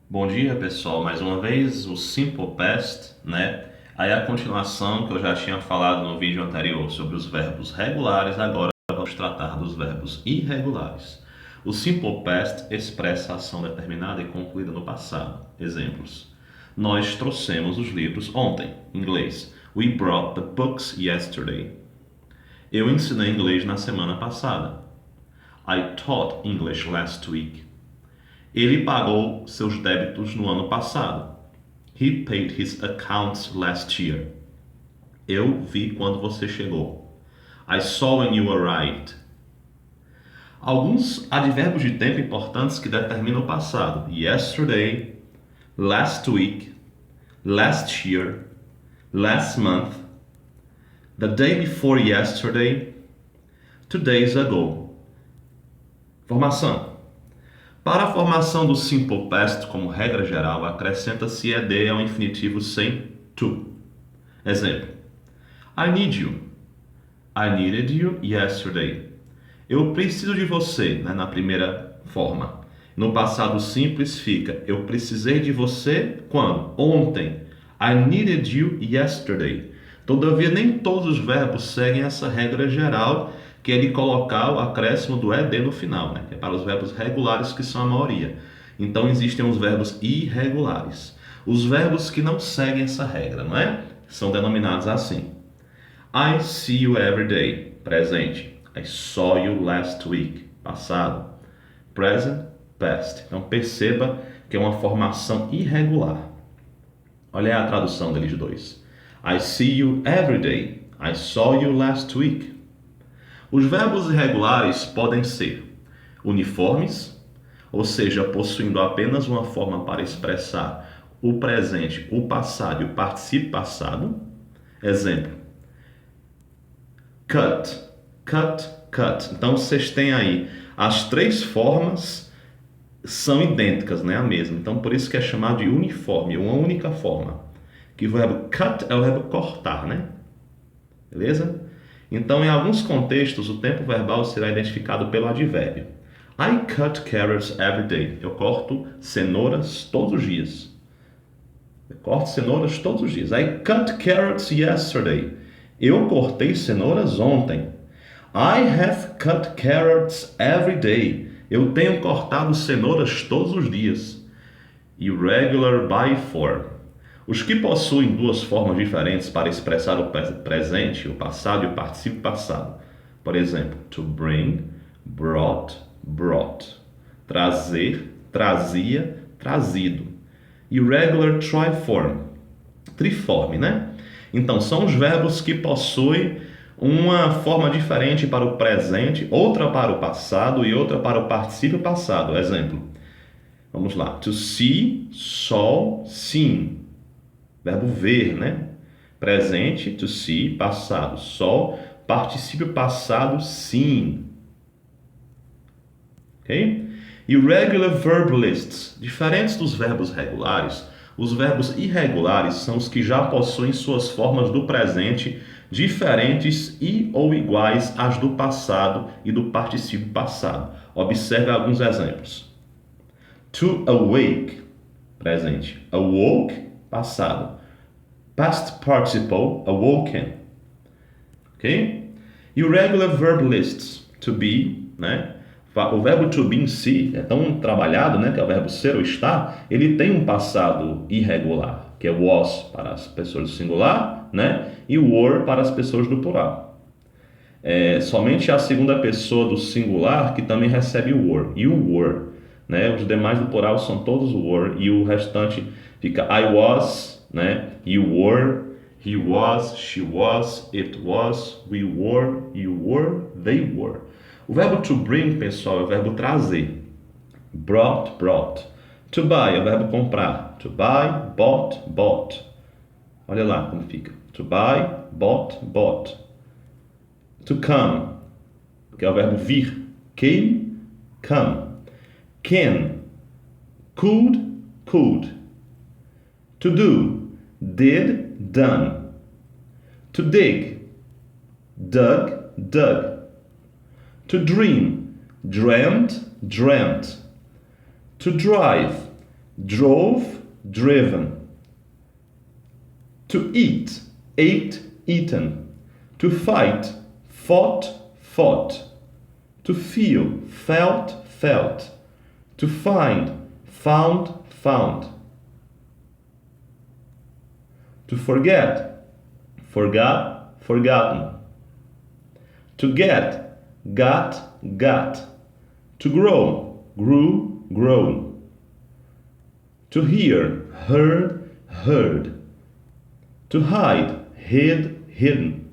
Bom dia, pessoal. Mais uma vez, o Simple Past, né? Aí a continuação que eu já tinha falado no vídeo anterior sobre os verbos regulares, agora vamos tratar dos verbos irregulares. O Simple Past expressa a ação determinada e concluída no passado. Exemplos: nós trouxemos os livros ontem. Inglês: We brought the books yesterday. Eu ensinei inglês na semana passada. I taught English last week. Ele pagou seus débitos no ano passado. He paid his accounts last year. Eu vi quando você chegou. I saw when you arrived. Alguns advérbios de tempo importantes que determinam o passado: yesterday, last week, last year, last month, the day before yesterday, 2 days ago. Formação: para a formação do Simple Past, como regra geral, acrescenta-se ed ao infinitivo sem to. Exemplo: I need you. I needed you yesterday. Eu preciso de você, né, na primeira forma. No passado simples fica: eu precisei de você quando? Ontem. I needed you yesterday. Todavia, nem todos os verbos seguem essa regra geral, que é de colocar o acréscimo do ed no final, né? Que é para os verbos regulares, que são a maioria. Então existem os verbos irregulares. Os verbos que não seguem essa regra, não é? São denominados assim: I see you every day, presente. I saw you last week, passado. Present, past. Então perceba que é uma formação irregular. Olha a tradução deles dois. I see you every day. I saw you last week. Os verbos irregulares podem ser uniformes, ou seja, possuindo apenas uma forma para expressar o presente, o passado e o particípio passado. Exemplo: cut, cut, cut. Então vocês têm aí as três formas são idênticas, né? A mesma. Então por isso que é chamado de uniforme, uma única forma. Que o verbo cut é o verbo cortar, né? Beleza? Então, em alguns contextos, o tempo verbal será identificado pelo advérbio. I cut carrots every day. Eu corto cenouras todos os dias. Eu corto cenouras todos os dias. I cut carrots yesterday. Eu cortei cenouras ontem. I have cut carrots every day. Eu tenho cortado cenouras todos os dias. Irregular by for. Os que possuem duas formas diferentes para expressar o presente, o passado e o particípio passado. Por exemplo, to bring, brought, brought. Trazer, trazia, trazido. Irregular triform. Triforme, né? Então, são os verbos que possuem uma forma diferente para o presente, outra para o passado e outra para o particípio passado. Exemplo: vamos lá. To see, saw, seen. Verbo ver, né? Presente, to see. Passado, saw. Particípio passado, seen. Ok? Irregular verb lists. Diferentes dos verbos regulares, os verbos irregulares são os que já possuem suas formas do presente diferentes e ou iguais às do passado e do particípio passado. Observe alguns exemplos. To awake, presente. Awoke, passado. Past participle, awoken. Ok? Irregular verb lists. To be, né? O verbo to be em si é tão trabalhado, né, que é o verbo ser ou estar, ele tem um passado irregular, que é was para as pessoas do singular, né, e were para as pessoas do plural. Somente a segunda pessoa do singular que também recebe o were, you were, né, os demais do plural são todos were, e o restante fica I was, né, you were, he was, she was, it was, we were, you were, they were. O verbo to bring, pessoal, é o verbo trazer. Brought, brought. To buy é o verbo comprar. To buy, bought, bought. Olha lá como fica. To buy, bought, bought. To come, que é o verbo vir. Came, come. Can, could, could. To do, did, done. To dig, dug, dug. To dream, dreamt, dreamt. To drive, drove, driven. To eat, ate, eaten. To fight, fought, fought. To feel, felt, felt. To find, found, found. To forget, forgot, forgotten. To get, got, got. To grow, grew, grown. To hear, heard, heard. To hide, hid, hidden.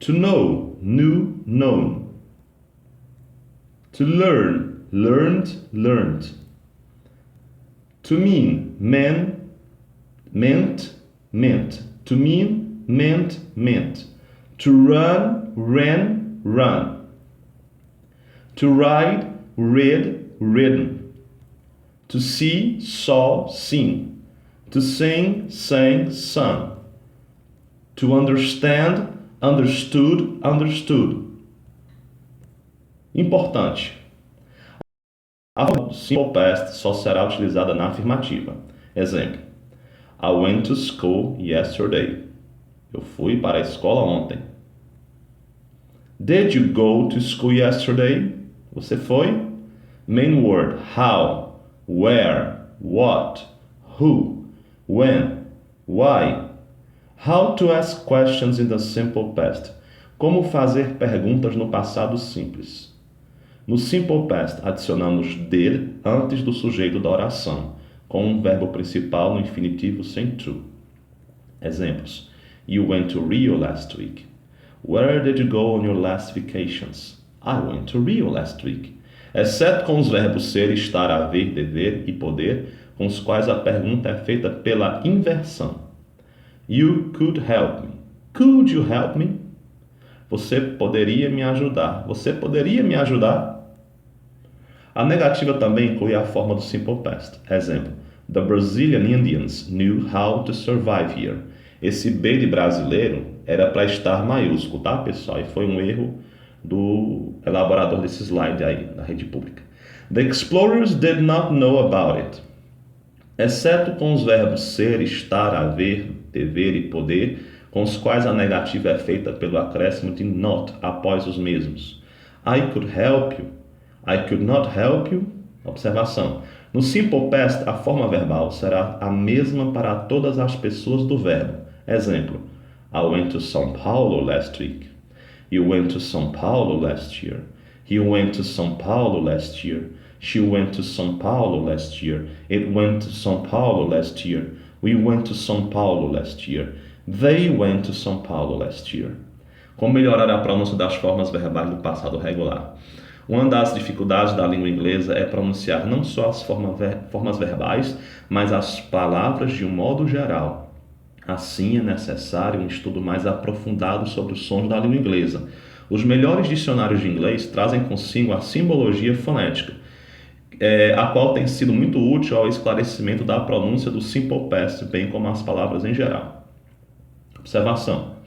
To know, knew, known. To learn, learned, learned. To mean, meant, meant. To mean, meant, meant. To run, ran, run. To ride, read, ridden. To see, saw, seen. To sing, sang, sung. To understand, understood, understood. Importante. A forma do simple past só será utilizada na afirmativa. Exemplo: I went to school yesterday. Eu fui para a escola ontem. Did you go to school yesterday? Você foi? Main word: how, where, what, who, when, why. How to ask questions in the simple past. Como fazer perguntas no passado simples. No simple past, adicionamos did antes do sujeito da oração, com um verbo principal no infinitivo sem to. Exemplos: You went to Rio last week. Where did you go on your last vacations? I went to Rio last week. Exceto com os verbos ser, estar, haver, dever e poder, com os quais a pergunta é feita pela inversão. You could help me. Could you help me? Você poderia me ajudar. Você poderia me ajudar? A negativa também inclui a forma do simple past. Exemplo: The Brazilian Indians knew how to survive here. Esse B de brasileiro era para estar maiúsculo, tá, pessoal? E foi um erro do elaborador desse slide aí, da rede pública. The explorers did not know about it. Exceto com os verbos ser, estar, haver, dever e poder, com os quais a negativa é feita pelo acréscimo de not após os mesmos. I could help you. I could not help you. Observação: no simple past, a forma verbal será a mesma para todas as pessoas do verbo. Exemplo: I went to São Paulo last week. You went to São Paulo last year. He went to São Paulo last year. She went to São Paulo last year. It went to São Paulo last year. We went to São Paulo last year. They went to São Paulo last year. Como melhorar a pronúncia das formas verbais do passado regular? Uma das dificuldades da língua inglesa é pronunciar não só as formas verbais, mas as palavras de um modo geral. Assim, é necessário um estudo mais aprofundado sobre os sons da língua inglesa. Os melhores dicionários de inglês trazem consigo a simbologia fonética, a qual tem sido muito útil ao esclarecimento da pronúncia do simple past, bem como as palavras em geral. Observação: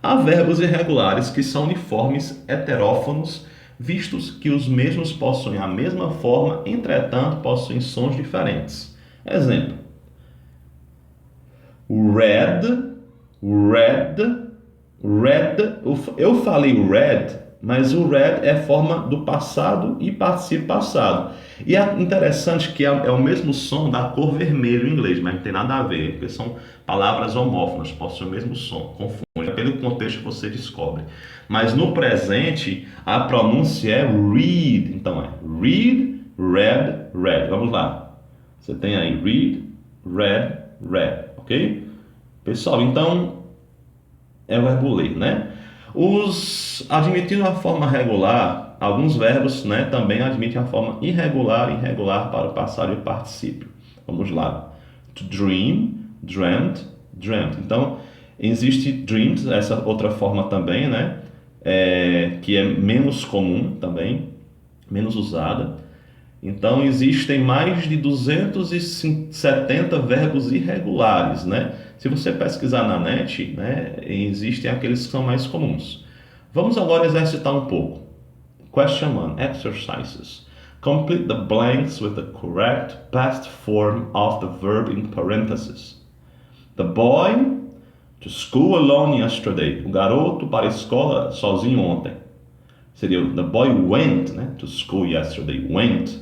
há verbos irregulares que são uniformes heterófonos, vistos que os mesmos possuem a mesma forma, entretanto possuem sons diferentes. Exemplo: red, red, red. Eu falei red, mas o red é forma do passado e participo passado. E é interessante que é o mesmo som da cor vermelho em inglês, mas não tem nada a ver, porque são palavras homófonas, possuem o mesmo som, confunde. Pelo contexto você descobre. Mas no presente, a pronúncia é read. Então é read, read, read. Vamos lá. Você tem aí read, read, read, ok? Pessoal, então é o verbo ler, né? Admitindo a forma regular, alguns verbos, né, também admitem a forma irregular e irregular para o passado e o particípio. Vamos lá. To dream, dreamt, dreamt. Então, existe dreams, essa outra forma também, né? Que é menos comum também, menos usada. Então, existem mais de 270 verbos irregulares, né? Se você pesquisar na net, né, existem aqueles que são mais comuns. Vamos agora exercitar um pouco. Question 1. Exercises. Complete the blanks with the correct past form of the verb in parentheses. The boy to school alone yesterday. O garoto para a escola sozinho ontem. Seria the boy went, né, to school yesterday. Went.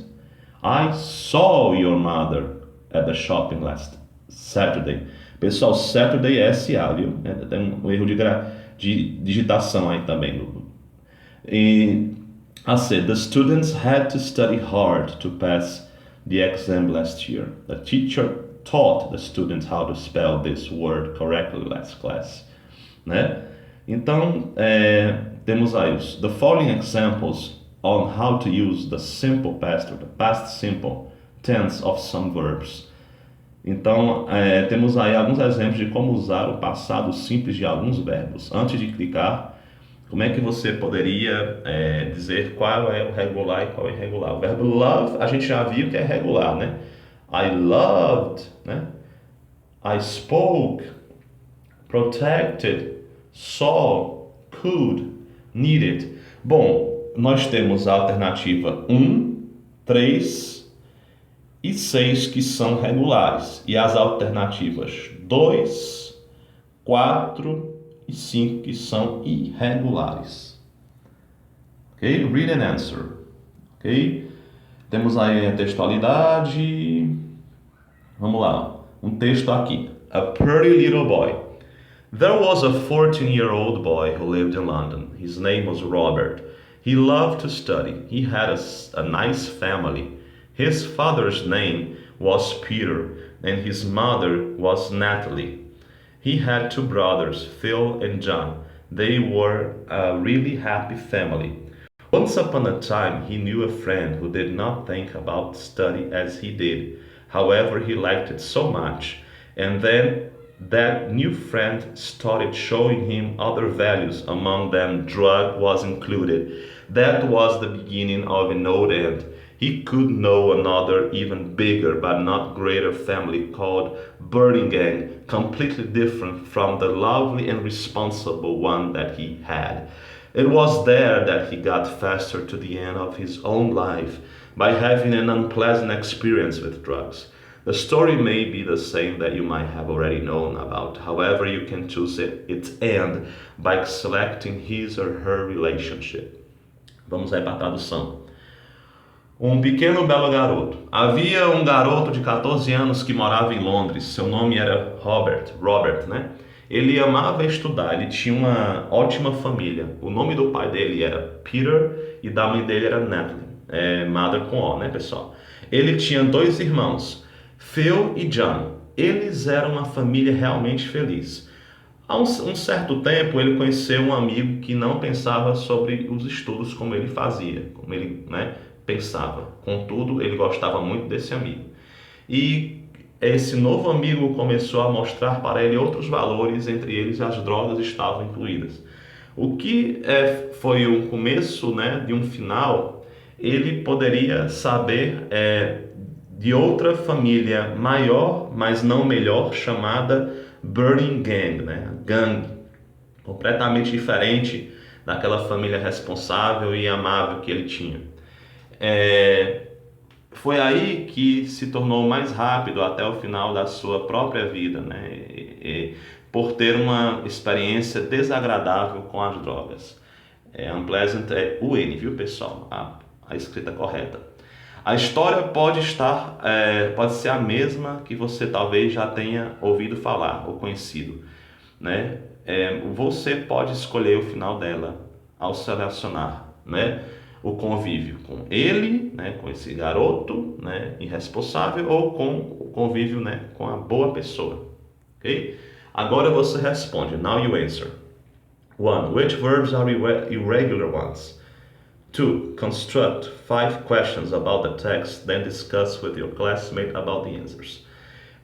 I saw your mother at the shopping last Saturday. Pessoal, Saturday é S-A, viu? Tem um erro de digitação aí também. E I said, the students had to study hard to pass the exam last year. The teacher taught the students how to spell this word correctly last class. Né? Então, temos aí the following examples on how to use the simple past or the past simple tense of some verbs. Então, temos aí alguns exemplos de como usar o passado simples de alguns verbos. Antes de clicar, como é que você poderia dizer qual é o regular e qual é o irregular? O verbo love, a gente já viu que é regular, né? I loved, né? I spoke, protected, saw, could, needed. Bom, nós temos a alternativa 1, 3 e 6 que são regulares. E as alternativas 2, 4 e 5 que são irregulares. Ok? Read and answer. Ok? Temos aí a textualidade. Vamos lá. Um texto aqui. A pretty little boy. There was a 14-year-old boy who lived in London. His name was Robert. He loved to study. He had a nice family. His father's name was Peter, and his mother was Natalie. He had 2 brothers, Phil and John. They were a really happy family. Once upon a time, he knew a friend who did not think about study as he did. However, he liked it so much. And then that new friend started showing him other values. Among them, drug was included. That was the beginning of an old end. He could know another even bigger but not greater family called Burning Gang, completely different from the lovely and responsible one that he had. It was there that he got faster to the end of his own life by having an unpleasant experience with drugs. The story may be the same that you might have already known about. However, you can choose its end by selecting his or her relationship. Vamos aí para a tradução. Um pequeno belo garoto. Havia um garoto de 14 anos que morava em Londres. Seu nome era Robert, né? Ele amava estudar, ele tinha uma ótima família. O nome do pai dele era Peter e da mãe dele era Natalie. Mother com O, né, pessoal? Ele tinha 2 irmãos, Phil e John. Eles eram uma família realmente feliz. Há um certo tempo ele conheceu um amigo que não pensava sobre os estudos como ele fazia, como ele, né, pensava. Contudo, ele gostava muito desse amigo. E esse novo amigo começou a mostrar para ele outros valores, entre eles as drogas estavam incluídas. O que foi um começo, né, de um final, ele poderia saber de outra família maior, mas não melhor, chamada Burning Gang, né? Gangue, completamente diferente daquela família responsável e amável que ele tinha. Foi aí que se tornou mais rápido até o final da sua própria vida, né? Por ter uma experiência desagradável com as drogas. Unpleasant é UN, viu, pessoal? A escrita correta. A história pode ser a mesma que você talvez já tenha ouvido falar ou conhecido, né? Você pode escolher o final dela ao selecionar, né, o convívio com ele, né, com esse garoto, né, irresponsável, ou com o convívio, né, com a boa pessoa, ok? Agora você responde. Now you answer. 1. Which verbs are irregular ones? 2. Construct 5 questions about the text, then discuss with your classmate about the answers.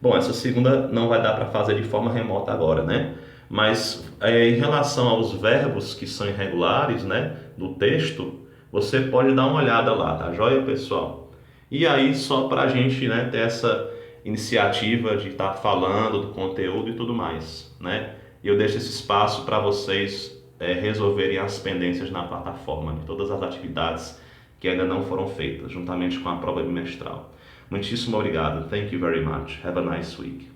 Bom, essa segunda não vai dar para fazer de forma remota agora, né? Mas em relação aos verbos que são irregulares, né, do texto, você pode dar uma olhada lá, tá joia, pessoal? E aí, só para a gente, né, ter essa iniciativa de estar falando do conteúdo e tudo mais, né? E eu deixo esse espaço para vocês resolverem as pendências na plataforma, de todas as atividades que que ainda não foram feitas, juntamente com a prova bimestral. Muitíssimo obrigado. Thank you very much. Have a nice week.